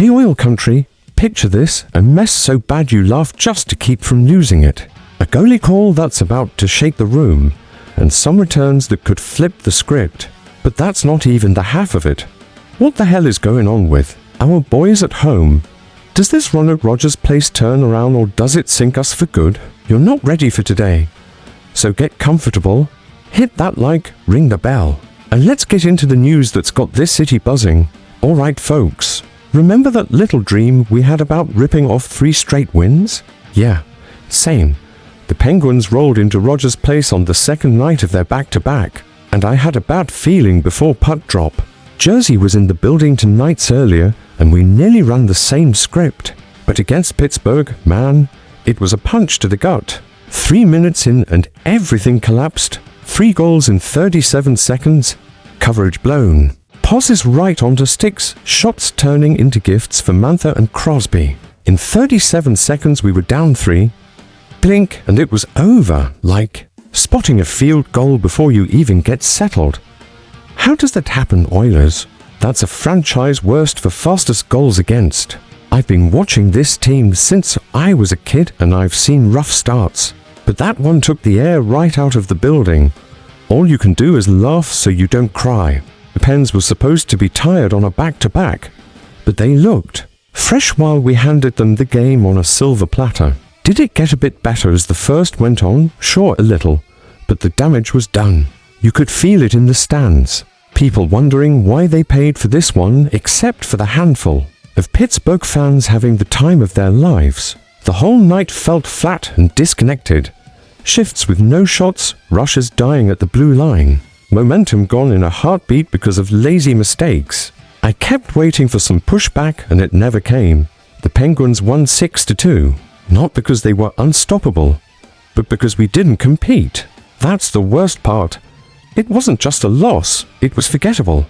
Hey Oil Country, picture this, a mess so bad you laugh just to keep from losing it. A goalie call that's about to shake the room, and some returns that could flip the script. But that's not even the half of it. What the hell is going on with our boys at home? Does this run at Rogers Place turn around, or does it sink us for good? You're not ready for today. So get comfortable, hit that like, ring the bell, and let's get into the news that's got this city buzzing. Alright folks, remember that little dream we had about ripping off 3 straight wins? Yeah, same. The Penguins rolled into Rogers Place on the second night of their back-to-back, and I had a bad feeling before puck drop. Jersey was in the building 2 nights earlier, and we nearly ran the same script. But against Pittsburgh, man, it was a punch to the gut. 3 minutes in and everything collapsed. 3 goals in 37 seconds. Coverage blown. Passes right onto sticks, shots turning into gifts for Mantha and Crosby. In 37 seconds we were down 3. Blink and it was over, like spotting a field goal before you even get settled. How does that happen, Oilers? That's a franchise worst for fastest goals against. I've been watching this team since I was a kid and I've seen rough starts. But that one took the air right out of the building. All you can do is laugh so you don't cry. The Pens were supposed to be tired on a back-to-back, but they looked fresh while we handed them the game on a silver platter. Did it get a bit better as the first went on? Sure, a little, but the damage was done. You could feel it in the stands. People wondering why they paid for this one, except for the handful of Pittsburgh fans having the time of their lives. The whole night felt flat and disconnected. Shifts with no shots, rushes dying at the blue line. Momentum gone in a heartbeat because of lazy mistakes. I kept waiting for some pushback and it never came. The Penguins won 6-2. Not because they were unstoppable, but because we didn't compete. That's the worst part. It wasn't just a loss, it was forgettable.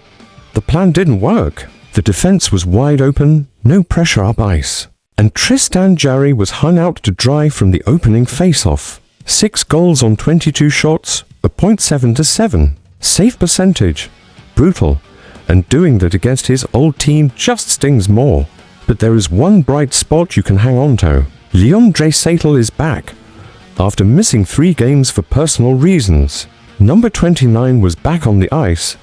The plan didn't work. The defense was wide open, no pressure up ice. And Tristan Jarry was hung out to dry from the opening face-off. 6 goals on 22 shots, a .7-7. Save percentage. Brutal. And doing that against his old team just stings more. But there is one bright spot you can hang on to. Leon Draisaitl is back, after missing 3 games for personal reasons. Number 29 was back on the ice.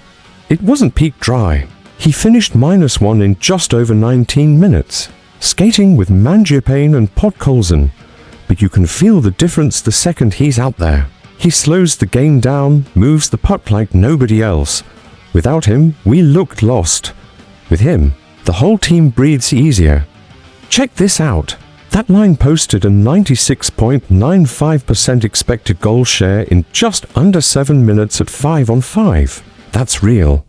It wasn't peak dry. He finished -1 in just over 19 minutes, skating with Mangiapane and Podkolzin, but you can feel the difference the second he's out there. He slows the game down, moves the puck like nobody else. Without him, we looked lost. With him, the whole team breathes easier. Check this out. That line posted a 96.95% expected goal share in just under 7 minutes at 5-on-5. That's real.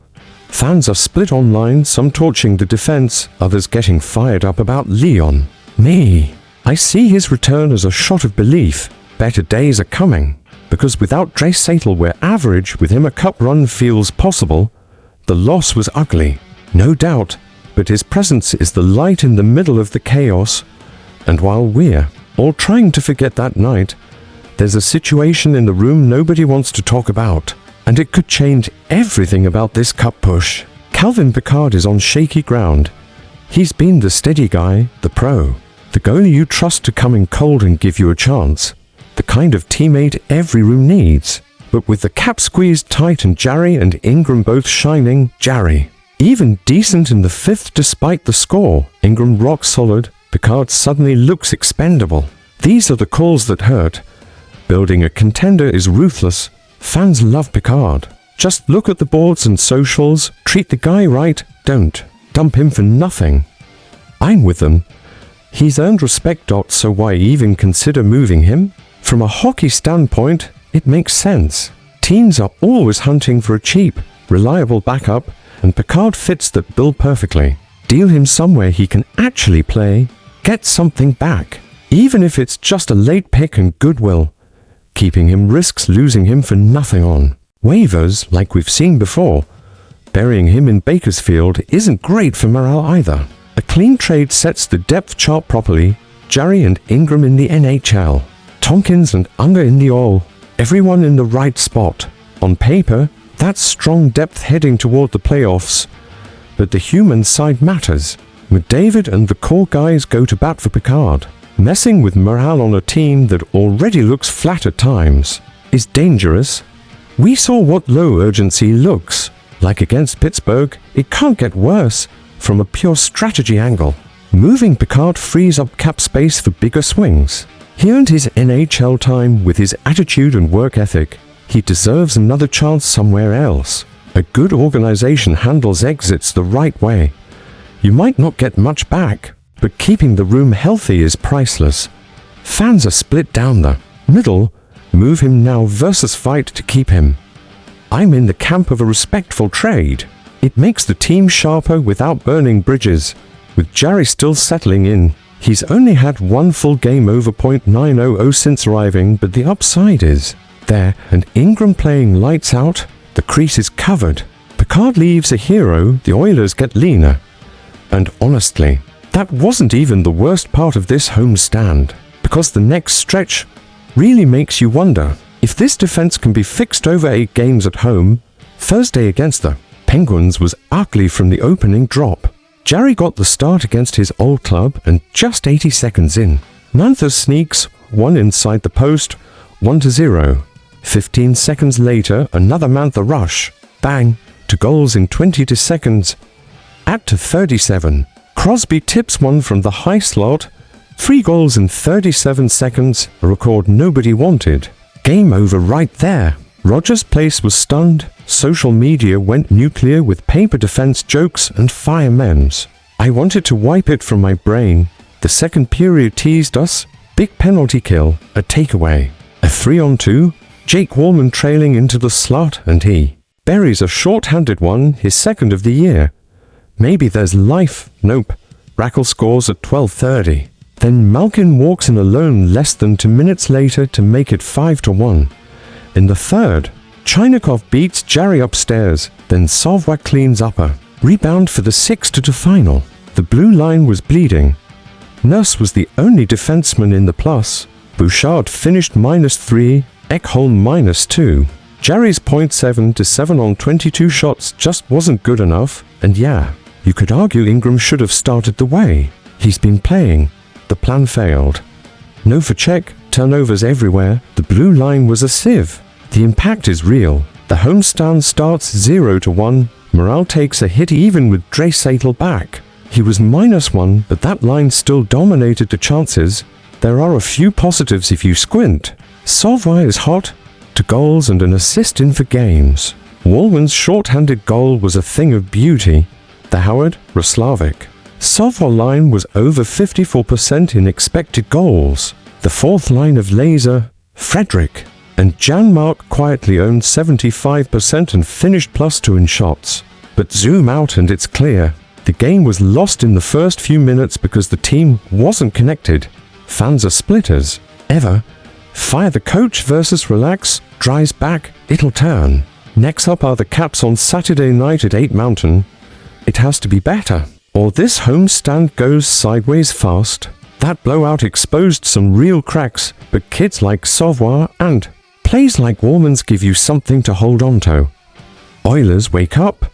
Fans are split online, some torching the defense, others getting fired up about Leon. Me, I see his return as a shot of belief. Better days are coming. Because without Draisaitl we're average, with him a cup run feels possible. The loss was ugly, no doubt, but his presence is the light in the middle of the chaos. And while we're all trying to forget that night, there's a situation in the room nobody wants to talk about, and it could change everything about this cup push. Calvin Pickard is on shaky ground. He's been the steady guy, the pro, the goalie you trust to come in cold and give you a chance, the kind of teammate every room needs. But with the cap squeezed tight and Jarry and Ingram both shining, Jarry, even decent in the 5th despite the score, Ingram rock solid, Pickard suddenly looks expendable. These are the calls that hurt. Building a contender is ruthless. Fans love Pickard. Just look at the boards and socials, treat the guy right, don't dump him for nothing. I'm with them. He's earned respect. So why even consider moving him? From a hockey standpoint, it makes sense. Teams are always hunting for a cheap, reliable backup, and Pickard fits that bill perfectly. Deal him somewhere he can actually play. Get something back, even if it's just a late pick and goodwill. Keeping him risks losing him for nothing on waivers like we've seen before. Burying him in Bakersfield isn't great for morale either. A clean trade sets the depth chart properly. Jarry and Ingram in the NHL. Tompkins and Unger in the Oil. Everyone in the right spot. On paper, that's strong depth heading toward the playoffs. But the human side matters. McDavid and the core guys go to bat for Picard. Messing with morale on a team that already looks flat at times is dangerous. We saw what low urgency looks like against Pittsburgh. It can't get worse from a pure strategy angle. Moving Picard frees up cap space for bigger swings. He earned his NHL time with his attitude and work ethic. He deserves another chance somewhere else. A good organization handles exits the right way. You might not get much back, but keeping the room healthy is priceless. Fans are split down the middle. Move him now versus fight to keep him. I'm in the camp of a respectful trade. It makes the team sharper without burning bridges. With Jarry still settling in, he's only had one full game over .900 since arriving, but the upside is there, and Ingram playing lights out. The crease is covered. Picard leaves a hero, the Oilers get leaner. And honestly, that wasn't even the worst part of this homestand, because the next stretch really makes you wonder if this defense can be fixed over 8 games at home. Thursday against the Penguins was ugly from the opening drop. Jarry got the start against his old club, and just 80 seconds in, Mantha sneaks one inside the post, 1-0. 15 seconds later, another Mantha rush, bang, to goals in 20 seconds. At to 37, Crosby tips one from the high slot, 3 goals in 37 seconds, a record nobody wanted. Game over right there. Rogers' Place was stunned. Social media went nuclear with paper defense jokes and fire memes. I wanted to wipe it from my brain. The second period teased us. Big penalty kill, a takeaway. A 3-on-2, Jake Wallman trailing into the slot, and he buries a short-handed one, his second of the year. Maybe there's life. Nope. Rackle scores at 12:30. Then Malkin walks in alone less than 2 minutes later to make it 5-1. In the third, Chinakhov beats Jarry upstairs, then Savoie cleans up a rebound for the 6-2 final. The blue line was bleeding. Nurse was the only defenseman in the plus. Bouchard finished -3, Ekholm -2. Jarry's .7 to 7 on 22 shots just wasn't good enough, and yeah, you could argue Ingram should have started the way he's been playing. The plan failed. No forecheck, turnovers everywhere. The blue line was a sieve. The impact is real. The homestand starts 0-1. Morale takes a hit even with Draisaitl back. He was -1, but that line still dominated the chances. There are a few positives if you squint. Savoie is hot, 2 goals and an assist in for games. Wallman's short-handed goal was a thing of beauty. The Howard, Roslavik. Savoie line was over 54% in expected goals. The fourth line of Laser, Frederick, and Janmark quietly owned 75% and finished +2 in shots. But zoom out and it's clear. The game was lost in the first few minutes because the team wasn't connected. Fans are splitters. Ever. Fire the coach versus relax, dries back, it'll turn. Next up are the Caps on Saturday night at 8 Mountain. It has to be better, or this homestand goes sideways fast. That blowout exposed some real cracks, but kids like Savoie and plays like Wallman's give you something to hold on to. Oilers wake up.